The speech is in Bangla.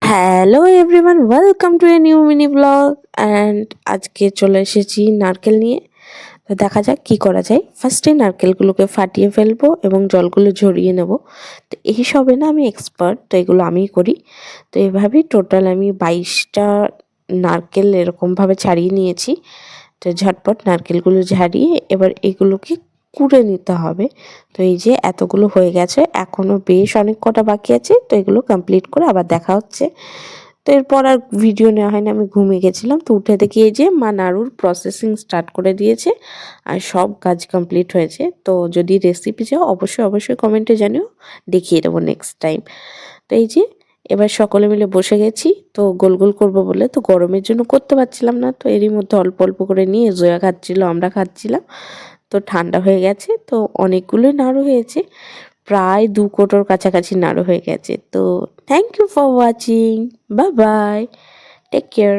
Hello everyone, welcome to a new mini blog. And আজকে চলে এসেছি নারকেল নিয়ে। তো দেখা যাক কি করা যায়। ফার্স্টে নারকেলগুলোকে ফাটিয়ে ফেলবো এবং জলগুলো ঝরিয়ে নেব। তো এই সবে না আমি এক্সপার্ট, তো এগুলো আমিই করি। তো এভাবেই টোটাল আমি 22টা নারকেল এরকমভাবে ছাড়িয়ে নিয়েছি। তো ঝটপট নারকেলগুলো ঝাড়িয়ে এবার এগুলোকে কুড়ে নিতে হবে। তো এই যে এতগুলো হয়ে গেছে, এখনও বেশ অনেক কটা বাকি আছে। তো এগুলো কমপ্লিট করে আবার দেখা হচ্ছে। তো এরপর আর ভিডিও নেওয়া হয়নি, আমি ঘুমিয়ে গেছিলাম। তো উঠে দেখি এই যে মা নাড়ুর প্রসেসিং স্টার্ট করে দিয়েছে আর সব কাজ কমপ্লিট হয়েছে। তো যদি রেসিপি চাও অবশ্যই কমেন্টে জানিও, দেখিয়ে দেবো নেক্সট টাইম। তো এই যে এবার সকলে মিলে বসে গেছি, তো গোল গোল করবো বলে। তো গরমের জন্য করতে পারছিলাম না, তো এরই মধ্যে অল্প অল্প করে নিয়ে জয়া খাচ্ছিল, আমরা খাচ্ছিলাম। তো ঠান্ডা হয়ে গেছে, তো অনেকগুলোই নাড়ু হয়েছে, প্রায় 2 কোটোর কাছাকাছি নাড়ু হয়ে গেছে। তো thank you for watching, bye bye, take care.